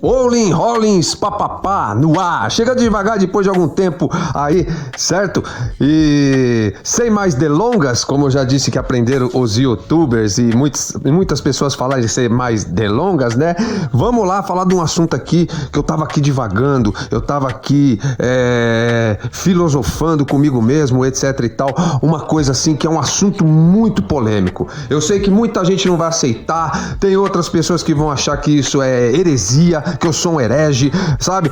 Olin Rollins papapá no ar, chega devagar depois de algum tempo aí, certo? E sem mais delongas, como eu já disse que aprenderam os youtubers e muitas pessoas falarem de ser mais delongas, né? Vamos lá falar de um assunto aqui que eu tava aqui divagando, eu tava aqui filosofando comigo mesmo, etc e tal, uma coisa assim que é um assunto muito polêmico. Eu sei que muita gente não vai aceitar, tem outras pessoas que vão achar que isso é heresia, que eu sou um herege, sabe?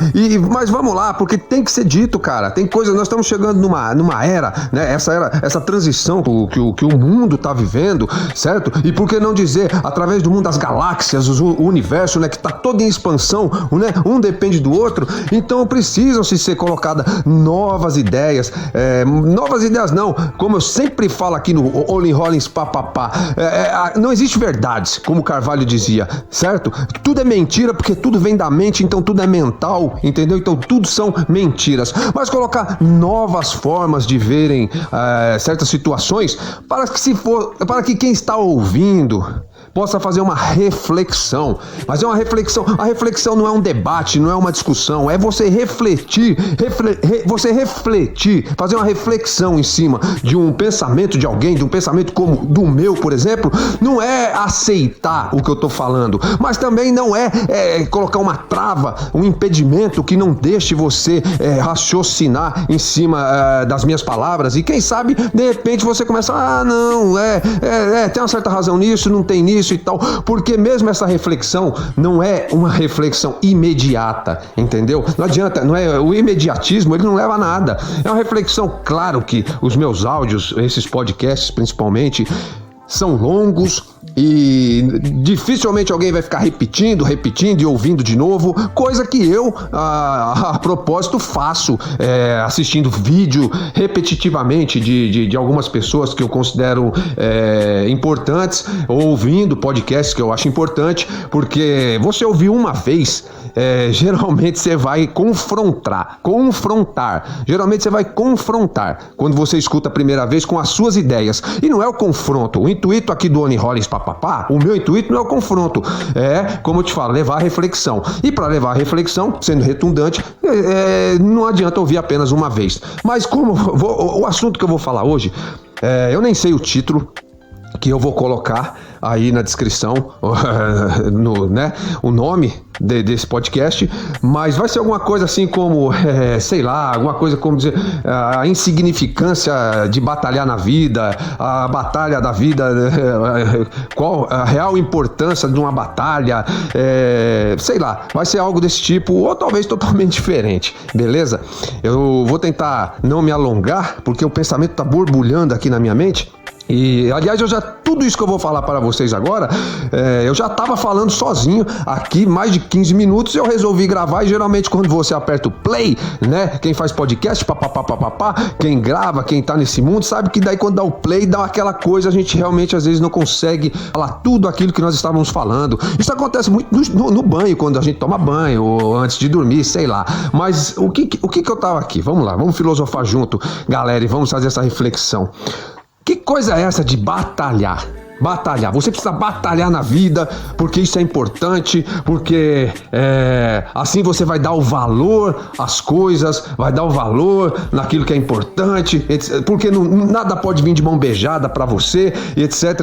Mas vamos lá, porque tem que ser dito, cara. Tem coisa, nós estamos chegando numa era, né? Essa transição que o mundo tá vivendo, certo? E por que não dizer, através do mundo das galáxias, o universo, né? Que tá todo em expansão, né? Um depende do outro. Então precisam ser colocadas novas ideias. Novas ideias não, como eu sempre falo aqui no Olin Rollins papapá. Não existe verdades, como Carvalho dizia, certo? Tudo é mentira porque tudo vem da mente, então tudo é mental, entendeu? Então tudo são mentiras. Mas colocar novas formas de verem certas situações para que quem está ouvindo possa fazer uma reflexão. Mas é uma reflexão. A reflexão não é um debate, não é uma discussão. É você refletir, fazer uma reflexão em cima de um pensamento de alguém, de um pensamento como do meu, por exemplo. Não é aceitar o que eu tô falando, mas também não é colocar uma trava, um impedimento que não deixe você raciocinar em cima das minhas palavras. E quem sabe, de repente, você começa, tem uma certa razão nisso, não tem nisso e tal, porque mesmo essa reflexão não é uma reflexão imediata, entendeu? Não adianta, o imediatismo, ele não leva a nada. É uma reflexão, claro que os meus áudios, esses podcasts principalmente, são longos e dificilmente alguém vai ficar repetindo e ouvindo de novo, coisa que eu, a propósito, faço, assistindo vídeo repetitivamente de algumas pessoas que eu considero importantes, ou ouvindo podcasts que eu acho importante, porque você ouviu uma vez, geralmente você vai confrontar, geralmente você vai confrontar quando você escuta a primeira vez com as suas ideias, e não é o confronto. O intuito aqui do Olin Rollins papapá, o meu intuito não é o confronto, como eu te falo, levar a reflexão. E para levar a reflexão, sendo redundante, não adianta ouvir apenas uma vez. Mas o assunto que eu vou falar hoje, eu nem sei o título que eu vou colocar aí na descrição, o nome desse podcast, mas vai ser alguma coisa assim como, sei lá, alguma coisa como dizer, a insignificância de batalhar na vida, a batalha da vida, qual a real importância de uma batalha, sei lá, vai ser algo desse tipo, ou talvez totalmente diferente, beleza? Eu vou tentar não me alongar, porque o pensamento tá borbulhando aqui na minha mente. E, aliás, tudo isso que eu vou falar para vocês agora, eu já estava falando sozinho aqui mais de 15 minutos, eu resolvi gravar, e geralmente quando você aperta o play, né, quem faz podcast, quem grava, quem tá nesse mundo, sabe que daí quando dá o play, dá aquela coisa, a gente realmente às vezes não consegue falar tudo aquilo que nós estávamos falando. Isso acontece muito no banho, quando a gente toma banho, ou antes de dormir, sei lá. Mas o que eu tava aqui? Vamos lá, vamos filosofar junto, galera, e vamos fazer essa reflexão. Que coisa é essa de batalhar? Batalhar, você precisa batalhar na vida, porque isso é importante, porque assim você vai dar o valor às coisas, vai dar o valor naquilo que é importante, porque nada pode vir de mão beijada pra você, etc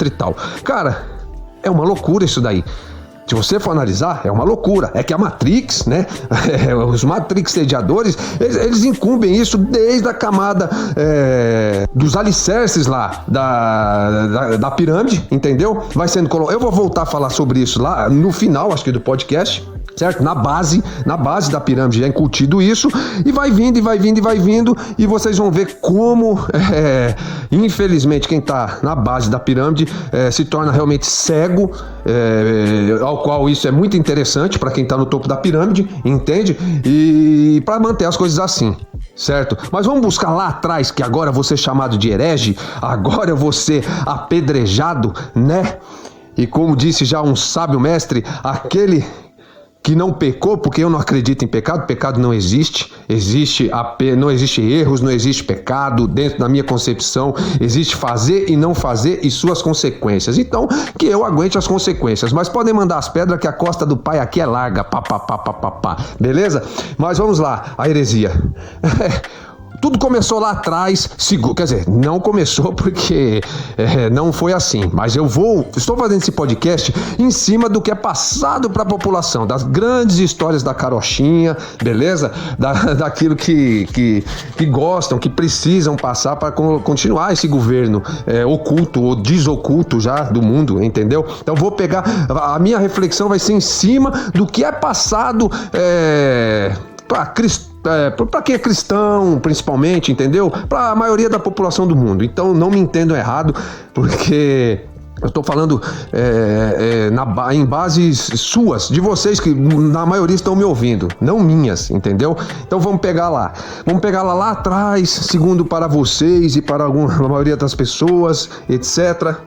e tal. Cara, é uma loucura isso daí. Se você for analisar, é uma loucura. É que a Matrix, né? Os Matrix sediadores, eles incumbem isso desde a camada dos alicerces lá da pirâmide, entendeu? Vai sendo colocado. Eu vou voltar a falar sobre isso lá no final, acho que do podcast. Certo? Na base da pirâmide é incutido isso, e vai vindo, e vocês vão ver como, infelizmente, quem está na base da pirâmide se torna realmente cego, ao qual isso é muito interessante para quem está no topo da pirâmide, entende? E para manter as coisas assim, certo? Mas vamos buscar lá atrás, que agora eu vou ser chamado de herege, agora eu vou ser apedrejado, né? E como disse já um sábio mestre, aquele que não pecou, porque eu não acredito em pecado. Pecado não existe. Não existe erros, não existe pecado dentro da minha concepção. Existe fazer e não fazer e suas consequências. Então, que eu aguente as consequências. Mas podem mandar as pedras que a costa do pai aqui é larga. Beleza? Mas vamos lá, a heresia. Tudo começou lá atrás, quer dizer, não começou porque não foi assim, mas estou fazendo esse podcast em cima do que é passado para a população, das grandes histórias da carochinha, beleza? Daquilo que gostam, que precisam passar para continuar esse governo oculto ou desoculto já do mundo, entendeu? Então vou pegar, a minha reflexão vai ser em cima do que é passado para quem é cristão, principalmente, entendeu? Para a maioria da população do mundo. Então não me entendam errado, porque eu estou falando em bases suas, de vocês que na maioria estão me ouvindo, não minhas, entendeu? Então vamos pegar lá lá atrás, segundo para vocês e para a maioria das pessoas, etc.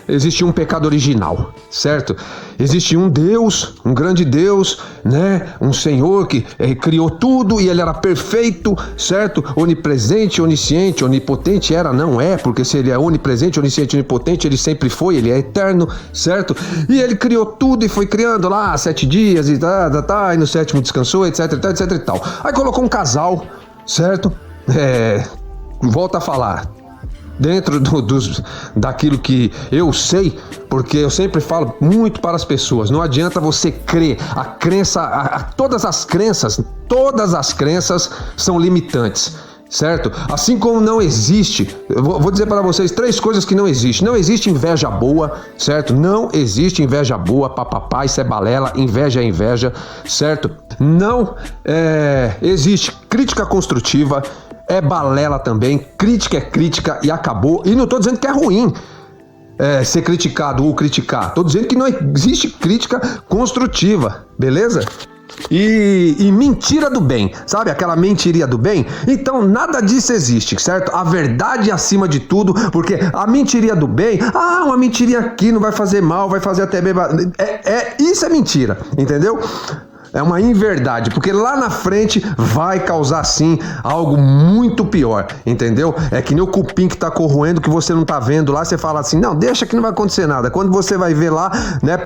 Existe um pecado original, certo? Existe um Deus, um grande Deus, né? Um Senhor que criou tudo e ele era perfeito, certo? Onipresente, onisciente, onipotente não é, porque se ele é onipresente, onisciente, onipotente, ele sempre foi, ele é eterno, certo? E ele criou tudo e foi criando lá 7 dias e e no 7º descansou, etc e tal. Aí colocou um casal, certo? Volta a falar. Dentro daquilo que eu sei, porque eu sempre falo muito para as pessoas, não adianta você crer, todas as crenças são limitantes, certo? Assim como não existe, eu vou dizer para vocês 3 coisas que não existem. Não existe inveja boa, certo? Não existe inveja boa, papapá, isso é balela, inveja é inveja, certo? Não existe crítica construtiva, é balela também, crítica é crítica e acabou. E não estou dizendo que é ruim ser criticado ou criticar, estou dizendo que não existe crítica construtiva, beleza? E mentira do bem, sabe aquela mentiria do bem? Então nada disso existe, certo? A verdade acima de tudo, porque a mentiria do bem, uma mentirinha aqui não vai fazer mal, vai fazer até bem, isso é mentira, entendeu? É uma inverdade, porque lá na frente vai causar sim algo muito pior, entendeu? É que nem o cupim que tá corroendo, que você não tá vendo lá, você fala assim, não, deixa que não vai acontecer nada. Quando você vai ver lá, né,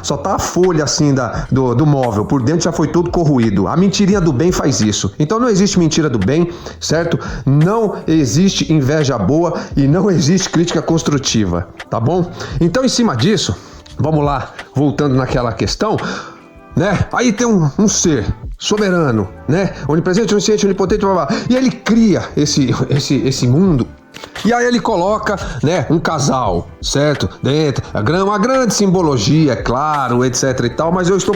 só tá a folha assim do móvel, por dentro já foi tudo corroído. A mentirinha do bem faz isso. Então não existe mentira do bem, certo? Não existe inveja boa e não existe crítica construtiva, tá bom? Então em cima disso, vamos lá, voltando naquela questão, né? Aí tem um ser soberano, né? Onipresente, onisciente, onipotente, e ele cria esse mundo. E aí ele coloca, né, um casal, certo? Dentro, uma grande simbologia, é claro, etc e tal, mas eu estou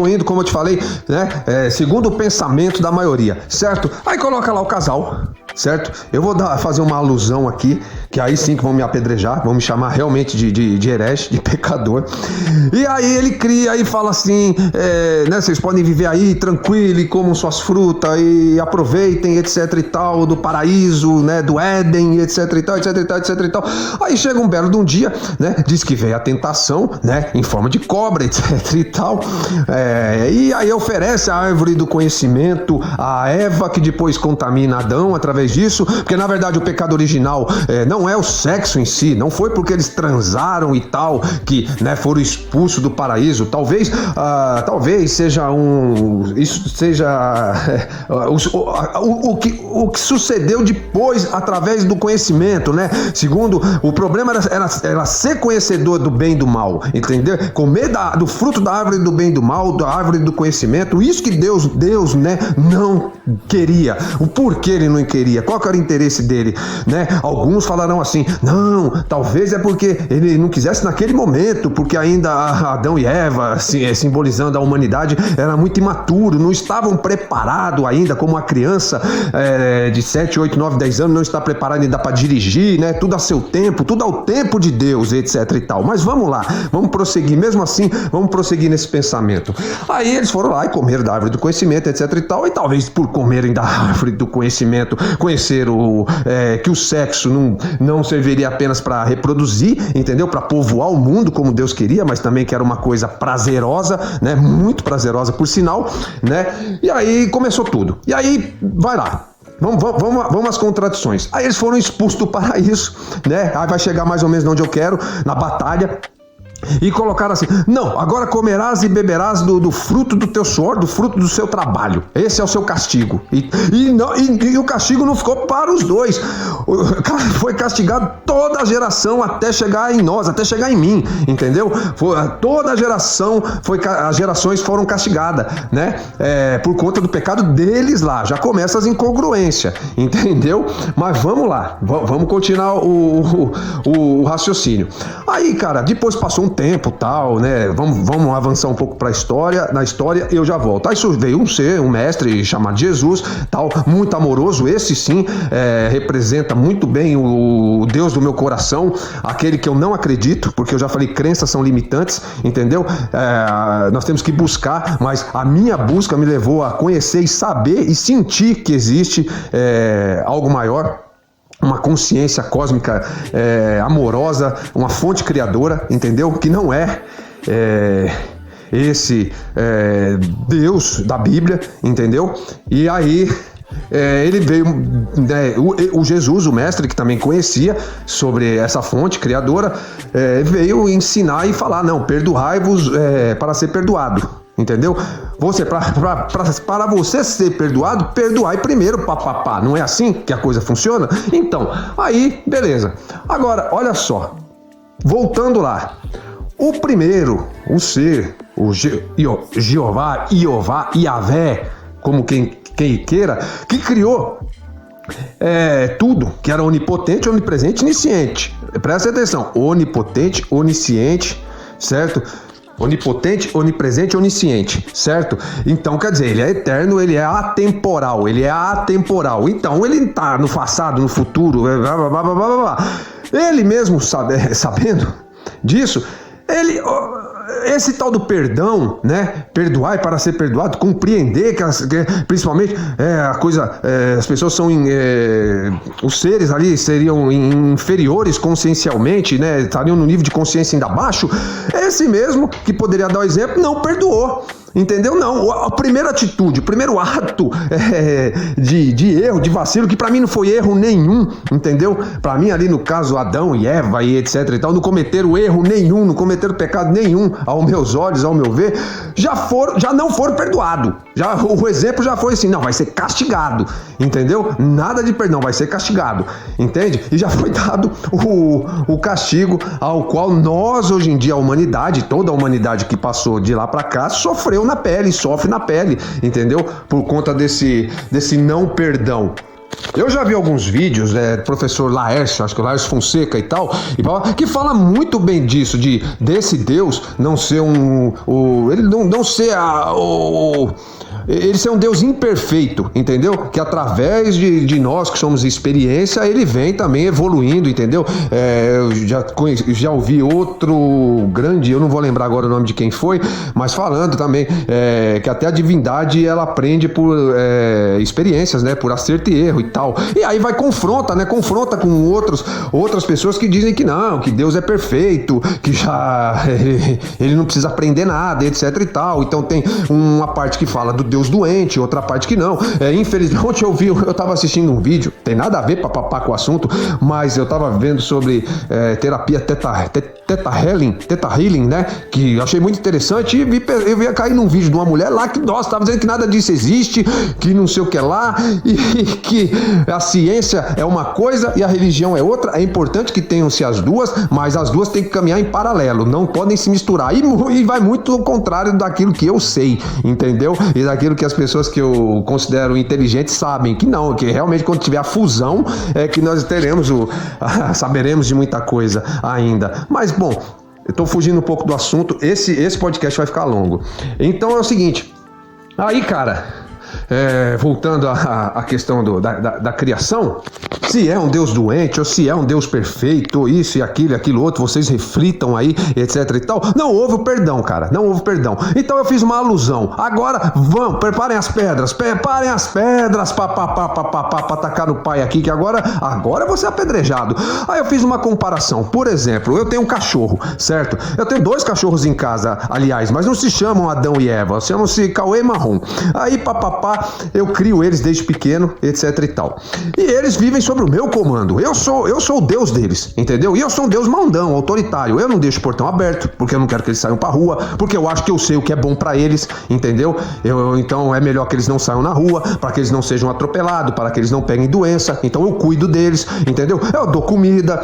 indo, como eu te falei, né, segundo o pensamento da maioria, certo? Aí coloca lá o casal, certo? Eu vou fazer uma alusão aqui, que aí sim que vão me apedrejar, vão me chamar realmente de herege, de pecador. E aí ele cria e fala assim, né, vocês podem viver aí tranquilo e comam suas frutas e aproveitem, etc e tal, do paraíso, né, do Éden, etc e tal, etc e tal, etc e tal. Aí chega um belo de um dia, né, diz que veio a tentação, né, em forma de cobra, etc e tal, e aí oferece a árvore do conhecimento a Eva, que depois contamina Adão através disso, porque na verdade o pecado original não é o sexo em si, não foi porque eles transaram e tal, que, né, foram expulsos do paraíso. Talvez seja isso seja o que sucedeu depois através do conhecimento, né? Segundo, o problema era ser conhecedor do bem e do mal, entendeu? Comer do fruto da árvore do bem e do mal, da árvore do conhecimento, isso que Deus, né, não queria. O porquê ele não queria? Qual que era o interesse dele, né? Alguns falarão assim, não, talvez é porque ele não quisesse naquele momento, porque ainda Adão e Eva, simbolizando a humanidade, era muito imaturo, não estavam preparados ainda, como uma criança de 7, 8, 9, 10 anos não está preparada ainda para dirigir, né? Tudo a seu tempo, tudo ao tempo de Deus, etc e tal. Mas vamos lá, vamos prosseguir, mesmo assim, vamos prosseguir nesse pensamento. Aí eles foram lá e comeram da árvore do conhecimento, etc e tal, e talvez por comerem da árvore do conhecimento, conhecer que o sexo não serviria apenas para reproduzir, entendeu? Para povoar o mundo como Deus queria, mas também que era uma coisa prazerosa, né? Muito prazerosa, por sinal, né? E aí começou tudo. E aí, vai lá. Vamos às contradições. Aí eles foram expulsos do paraíso, né? Aí vai chegar mais ou menos onde eu quero, na batalha. E colocaram assim: não, agora comerás e beberás do fruto do teu suor, do fruto do seu trabalho. Esse é o seu castigo. E o castigo não ficou para os dois. Foi castigado toda a geração até chegar em nós, até chegar em mim, entendeu? Toda a geração, as gerações foram castigadas, né? Por conta do pecado deles lá. Já começa as incongruências, entendeu? Mas vamos lá, vamos continuar o raciocínio. Aí, cara, depois passou um tempo, tal, né? Vamos avançar um pouco na história, eu já volto. Aí veio um mestre chamado Jesus, tal, muito amoroso, esse sim, representa muito bem o Deus do meu coração, aquele que eu não acredito, porque eu já falei, crenças são limitantes, entendeu? Nós temos que buscar, mas a minha busca me levou a conhecer e saber e sentir que existe algo maior, uma consciência cósmica amorosa, uma fonte criadora, entendeu? Que não esse Deus da Bíblia, entendeu? E aí ele veio, né, o Jesus, o mestre, que também conhecia sobre essa fonte criadora, veio ensinar e falar: não, perdoai-vos para ser perdoado. Entendeu? Para você ser perdoado, perdoai primeiro, papapá. Não é assim que a coisa funciona? Então, aí, beleza. Agora, olha só. Voltando lá. O primeiro, o ser, o Jeová, Iavé, como quem queira, que criou tudo, que era onipotente, onipresente, onisciente. Presta atenção. Onipotente, onisciente, certo? Onipotente, onipresente, onisciente, certo? Então, quer dizer, ele é eterno, ele é atemporal, Então, ele está no passado, no futuro, ele mesmo sabendo disso, esse tal do perdão, né? Perdoar para ser perdoado, compreender que principalmente as pessoas são os seres ali seriam inferiores consciencialmente, né? Estariam no nível de consciência ainda baixo. Esse mesmo que poderia dar o exemplo não perdoou. Entendeu? Não, a primeira atitude, o primeiro ato de erro, de vacilo, que pra mim não foi erro nenhum, entendeu? Pra mim ali no caso Adão e Eva e etc e tal, não cometeram erro nenhum, não cometeram pecado nenhum, aos meus olhos, ao meu ver, já não foram perdoados. O exemplo já foi assim: não, vai ser castigado, entendeu? Nada de perdão, vai ser castigado, entende? E já foi dado o castigo ao qual nós hoje em dia, a humanidade, toda a humanidade que passou de lá pra cá, sofreu na pele, sofre na pele, entendeu? Por conta desse não perdão. Eu já vi alguns vídeos, professor Laércio, acho que o Laércio Fonseca e tal, que fala muito bem disso, desse Deus não ser ele não ser ele ser um Deus imperfeito, entendeu? Que através de nós que somos experiência, ele vem também evoluindo, entendeu? Eu já ouvi outro grande, eu não vou lembrar agora o nome de quem foi, mas falando também que até a divindade ela aprende por experiências, né? Por acerto e erro e tal. E aí confronta com outras pessoas que dizem que não, que Deus é perfeito, que ele não precisa aprender nada, etc e tal. Então tem uma parte que fala do Deus doente, outra parte que não. Infelizmente eu estava assistindo um vídeo, tem nada a ver papapá com o assunto, mas eu estava vendo sobre terapia Theta Healing, né? Que eu achei muito interessante, e eu ia cair num vídeo de uma mulher lá que, nossa, estava dizendo que nada disso existe, que não sei o que lá, e que a ciência é uma coisa e a religião é outra. É importante que tenham-se as duas, mas as duas têm que caminhar em paralelo, não podem se misturar, e vai muito ao contrário daquilo que eu sei, entendeu? E daquilo que as pessoas que eu considero inteligentes sabem, que não, que realmente quando tiver a fusão é que nós saberemos de muita coisa ainda. Mas bom, eu tô fugindo um pouco do assunto, esse podcast vai ficar longo. Então é o seguinte, aí cara, voltando à questão da criação, se é um Deus doente ou se é um Deus perfeito, ou isso e aquilo outro, vocês reflitam aí, etc e tal. Não houve o perdão, cara, não houve perdão. Então eu fiz uma alusão. Agora, preparem as pedras pra tacar no pai aqui, que agora eu vou ser apedrejado. Aí eu fiz uma comparação. Por exemplo, eu tenho um cachorro, certo? Eu tenho 2 cachorros em casa, aliás, mas não se chamam Adão e Eva, chamam-se Cauê e Marrom. Aí, eu crio eles desde pequeno, etc e tal. E eles vivem sobre o meu comando. Eu sou o Deus deles, entendeu? E eu sou um Deus mandão, autoritário. Eu não deixo o portão aberto, porque eu não quero que eles saiam pra rua, porque eu acho que eu sei o que é bom pra eles, entendeu? Então é melhor que eles não saiam na rua, para que eles não sejam atropelados, para que eles não peguem doença. Então eu cuido deles, entendeu? Eu dou comida,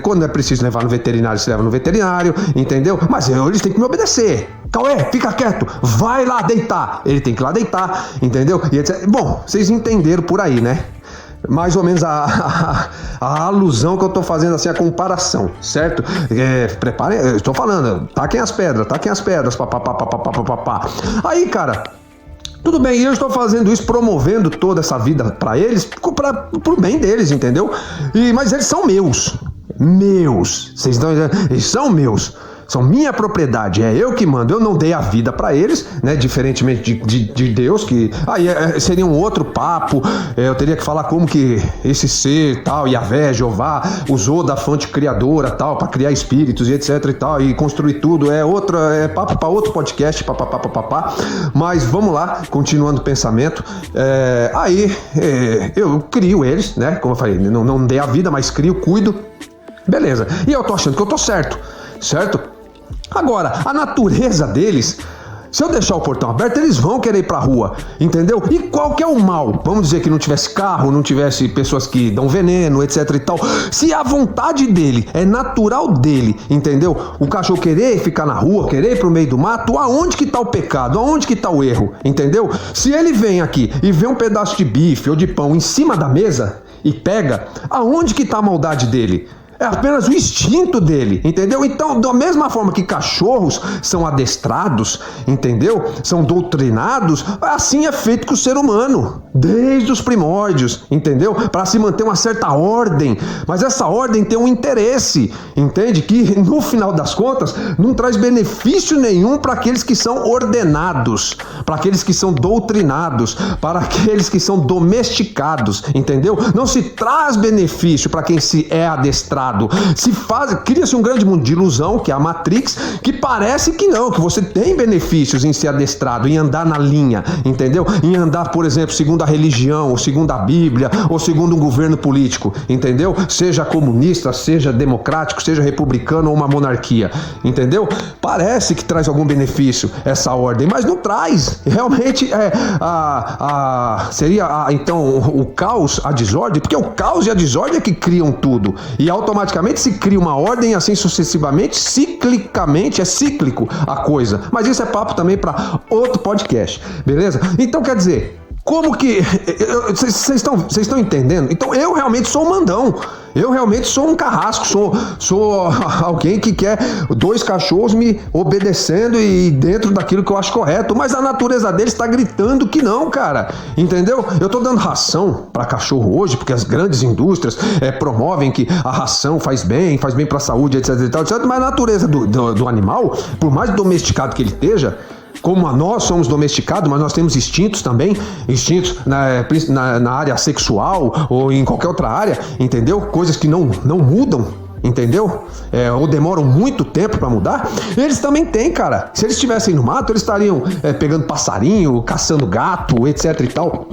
quando é preciso levar no veterinário, se leva no veterinário, entendeu? Mas eles têm que me obedecer. Cauê, fica quieto, vai lá deitar. Ele tem que ir lá deitar, entendeu? E etc. Bom, vocês entenderam por aí, né? Mais ou menos a alusão que eu tô fazendo, assim, a comparação, certo? Preparem, eu estou falando, taquem as pedras, papapá. Aí, cara, tudo bem, eu estou fazendo isso, promovendo toda essa vida pra eles, pro bem deles, entendeu? Mas eles são meus, vocês estão entendendo? Eles são meus. São minha propriedade, é eu que mando. Eu não dei a vida para eles, né? Diferentemente de Deus, que aí seria um outro papo. Eu teria que falar como que esse ser tal, Yahvé, Jeová, usou da fonte criadora tal para criar espíritos e etc e tal, e construir tudo. É papo para outro podcast, papapá. Mas vamos lá, continuando o pensamento. Eu crio eles, né? Como eu falei, não dei a vida, mas crio, cuido. Beleza. E eu tô achando que eu tô certo? Agora, a natureza deles, se eu deixar o portão aberto, eles vão querer ir pra rua, entendeu? E qual que é o mal? Vamos dizer que não tivesse carro, não tivesse pessoas que dão veneno, etc e tal. Se a vontade dele é natural dele, entendeu? O cachorro querer ficar na rua, querer ir pro meio do mato, aonde que tá o pecado? Aonde que tá o erro? Entendeu? Se ele vem aqui e vê um pedaço de bife ou de pão em cima da mesa e pega, aonde que tá a maldade dele? É apenas o instinto dele, entendeu? Então, da mesma forma que cachorros são adestrados, entendeu? São doutrinados, assim é feito com o ser humano, desde os primórdios, entendeu? Para se manter uma certa ordem, mas essa ordem tem um interesse, entende? Que no final das contas não traz benefício nenhum para aqueles que são ordenados, para aqueles que são doutrinados, para aqueles que são domesticados, entendeu? Não se traz benefício para quem se é adestrado. Cria-se um grande mundo de ilusão, que é a Matrix, que parece que não, que você tem benefícios em ser adestrado, em andar na linha, entendeu? Em andar, por exemplo, segundo a religião, ou segundo a Bíblia, ou segundo um governo político, entendeu? Seja comunista, seja democrático, seja republicano ou uma monarquia, entendeu? Parece que traz algum benefício essa ordem, mas não traz. Realmente seria então o caos, a desordem, porque o caos e a desordem é que criam tudo, e automaticamente se cria uma ordem, assim sucessivamente, ciclicamente, é cíclico a coisa. Mas isso é papo também para outro podcast, beleza? Então, quer dizer, como que... Vocês estão entendendo? Então, eu realmente sou um mandão. Eu realmente sou um carrasco, sou alguém que quer 2 cachorros me obedecendo e dentro daquilo que eu acho correto, mas a natureza deles está gritando que não, cara, entendeu? Eu tô dando ração para cachorro hoje, porque as grandes indústrias promovem que a ração faz bem para a saúde, etc, mas a natureza do animal, por mais domesticado que ele esteja, como nós somos domesticados, mas nós temos instintos também, instintos na área sexual ou em qualquer outra área, entendeu? Coisas que não mudam, entendeu? Ou demoram muito tempo para mudar. Eles também têm, cara. Se eles estivessem no mato, eles estariam pegando passarinho, caçando gato, etc e tal.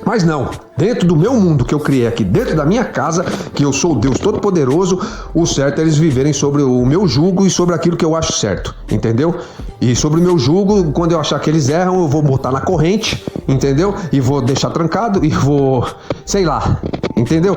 Mas não, dentro do meu mundo que eu criei aqui, dentro da minha casa, que eu sou o Deus Todo-Poderoso, o certo é eles viverem sobre o meu jugo e sobre aquilo que eu acho certo, entendeu? E sobre o meu jugo, quando eu achar que eles erram, eu vou botar na corrente, entendeu? E vou deixar trancado e vou, sei lá, entendeu?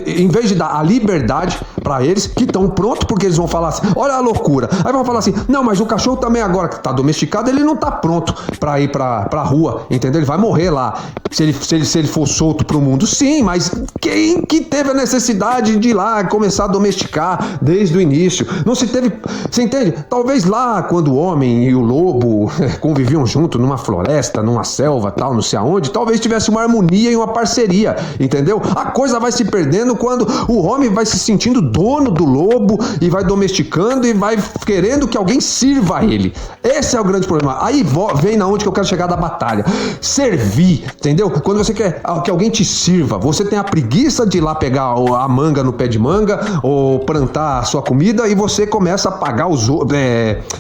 Em vez de dar a liberdade para eles, que estão prontos, porque eles vão falar assim, olha a loucura. Aí vão falar assim, não, mas o cachorro também agora que tá domesticado, ele não tá pronto para ir pra rua, entendeu? Ele vai morrer lá, se ele for solto pro mundo. Sim, mas quem que teve a necessidade de ir lá começar a domesticar desde o início? Não se teve, você entende? Talvez lá, quando o homem e o lobo conviviam junto numa floresta, numa selva, tal, não sei aonde, talvez tivesse uma harmonia e uma parceria, entendeu? A coisa vai se perdendo quando o homem vai se sentindo dono do lobo e vai domesticando e vai querendo que alguém sirva a ele. Esse é o grande problema. Aí vem na onde que eu quero chegar da batalha. Servir, entendeu? Quando você quer que alguém te sirva, você tem a preguiça de ir lá pegar a manga no pé de manga ou plantar a sua comida e você começa a pagar os outros,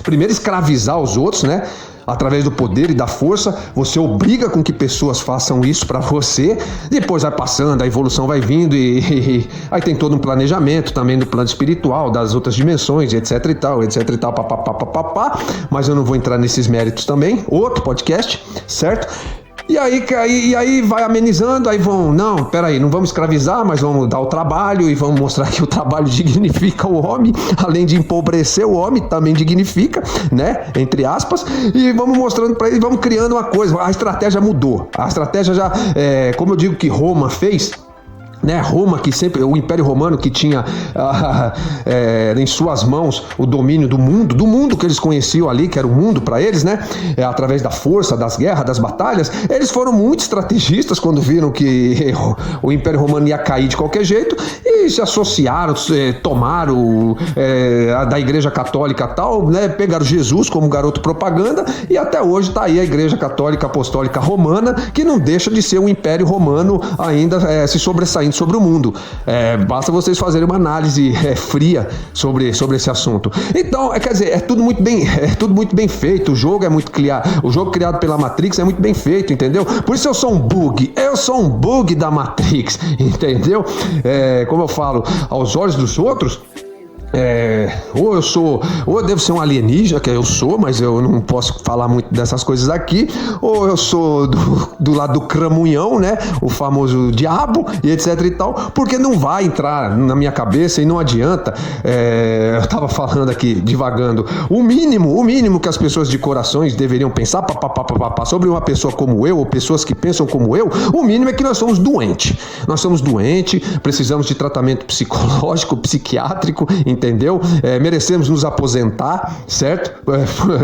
primeiro escravizar os outros, né? Através do poder e da força, você obriga com que pessoas façam isso para você, depois vai passando, a evolução vai vindo e aí tem todo um planejamento também do plano espiritual, das outras dimensões, etc e tal, papapá, mas eu não vou entrar nesses méritos também, outro podcast, certo? E aí vai amenizando, aí não, peraí, não vamos escravizar, mas vamos dar o trabalho e vamos mostrar que o trabalho dignifica o homem, além de empobrecer o homem, também dignifica, né, entre aspas, e vamos mostrando para ele, vamos criando uma coisa, a estratégia mudou, a estratégia já, como eu digo que Roma fez, né, Roma, que sempre, o Império Romano que tinha em suas mãos o domínio do mundo que eles conheciam ali, que era o mundo para eles, né, através da força, das guerras, das batalhas, eles foram muito estrategistas quando viram que o Império Romano ia cair de qualquer jeito e se associaram, tomaram da Igreja Católica tal, né, pegaram Jesus como garoto propaganda e até hoje está aí a Igreja Católica Apostólica Romana, que não deixa de ser um Império Romano ainda se sobressaindo sobre o mundo. Basta vocês fazerem uma análise fria sobre esse assunto. Então, quer dizer, é tudo muito bem feito. O jogo é muito criado. O jogo criado pela Matrix é muito bem feito, entendeu? Por isso eu sou um bug da Matrix, entendeu? Como eu falo, aos olhos dos outros, ou eu devo ser um alienígena, que eu sou, mas eu não posso falar muito dessas coisas aqui, ou eu sou do lado do cramunhão, né, o famoso diabo, e etc e tal, porque não vai entrar na minha cabeça e não adianta, eu tava falando aqui, divagando, o mínimo que as pessoas de corações deveriam pensar sobre uma pessoa como eu, ou pessoas que pensam como eu, o mínimo é que nós somos doentes, precisamos de tratamento psicológico, psiquiátrico, entendeu? Merecemos nos aposentar, certo?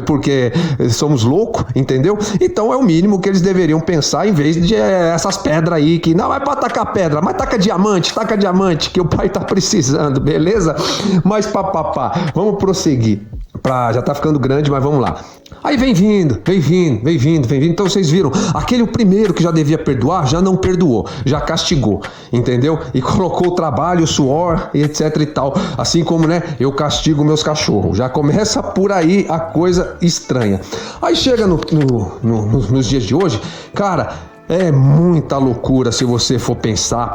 Porque somos loucos, entendeu? Então é o mínimo que eles deveriam pensar em vez de essas pedras aí que não é pra tacar pedra, mas taca diamante que o pai tá precisando, beleza? Mas vamos prosseguir. Já tá ficando grande, mas vamos lá. Aí vem vindo. Então vocês viram, aquele primeiro que já devia perdoar, já não perdoou, já castigou, entendeu? E colocou o trabalho, o suor, etc e tal. Assim como, né, eu castigo meus cachorros. Já começa por aí a coisa estranha. Aí chega nos dias de hoje, cara, é muita loucura se você for pensar,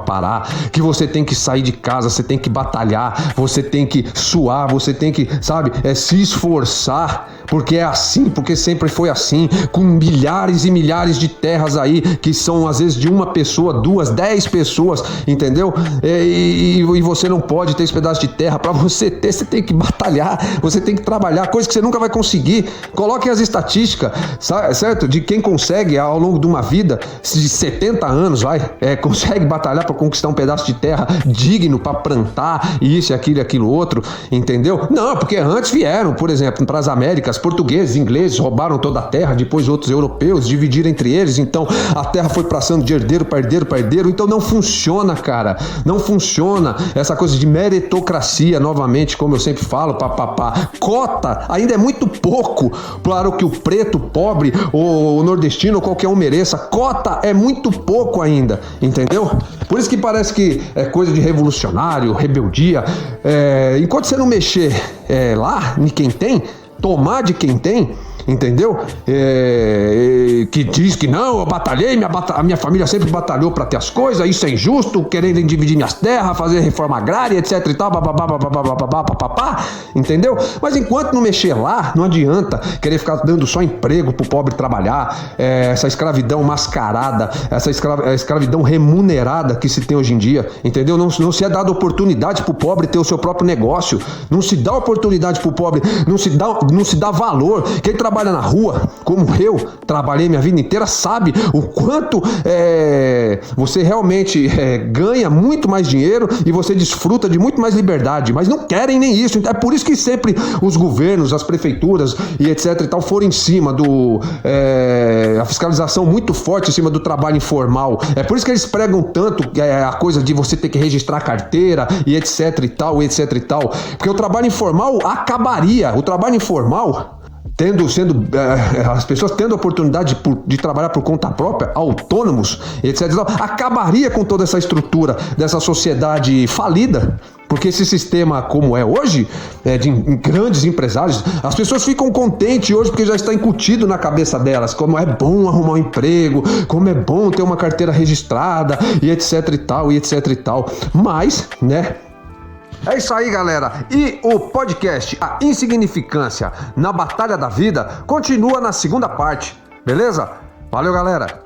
parar, que você tem que sair de casa, você tem que batalhar, você tem que suar, você tem que, sabe, se esforçar, porque é assim, porque sempre foi assim, com milhares e milhares de terras aí, que são às vezes de uma pessoa, 2, 10 pessoas, entendeu? E você não pode ter esse pedaço de terra, para você ter, você tem que batalhar, você tem que trabalhar, coisa que você nunca vai conseguir. Coloquem as estatísticas, certo? De quem consegue ao longo de uma vida de 70 anos, consegue batalhar para conquistar um pedaço de terra digno para plantar isso, aquilo, outro, entendeu? Não, porque antes vieram, por exemplo, para as Américas, portugueses, ingleses, roubaram toda a terra, depois outros europeus dividiram entre eles, então a terra foi passando de herdeiro para herdeiro, então não funciona, cara, não funciona essa coisa de meritocracia, novamente, como eu sempre falo, cota ainda é muito pouco para o que o preto, pobre, ou o nordestino, ou qualquer um mereça. Cota é muito pouco ainda, entendeu? Por isso que parece que é coisa de revolucionário, rebeldia. Enquanto você não mexer lá em quem tem, tomar de quem tem, entendeu? Que diz que não, eu batalhei, a minha família sempre batalhou para ter as coisas, isso é injusto, querendo dividir minhas terras, fazer reforma agrária, etc e tal, entendeu? Mas enquanto não mexer lá, não adianta querer ficar dando só emprego pro pobre trabalhar, essa escravidão mascarada, essa escravidão remunerada que se tem hoje em dia, entendeu? Não se é dada oportunidade pro pobre ter o seu próprio negócio, não se dá oportunidade pro pobre, não se dá valor. Quem trabalha na rua, como eu trabalhei minha vida inteira, sabe o quanto você realmente ganha muito mais dinheiro e você desfruta de muito mais liberdade, mas não querem nem isso. É por isso que sempre os governos, as prefeituras e etc e tal foram em cima a fiscalização muito forte em cima do trabalho informal. É por isso que eles pregam tanto a coisa de você ter que registrar a carteira e etc e tal, porque o trabalho informal acabaria. O trabalho informal, as pessoas tendo a oportunidade de trabalhar por conta própria, autônomos, etc, acabaria com toda essa estrutura dessa sociedade falida. Porque esse sistema como é hoje, de grandes empresários, as pessoas ficam contentes hoje porque já está incutido na cabeça delas como é bom arrumar um emprego, como é bom ter uma carteira registrada e etc e tal. Mas, né? É isso aí, galera. E o podcast A Insignificância na Batalha da Vida continua na segunda parte, beleza? Valeu, galera!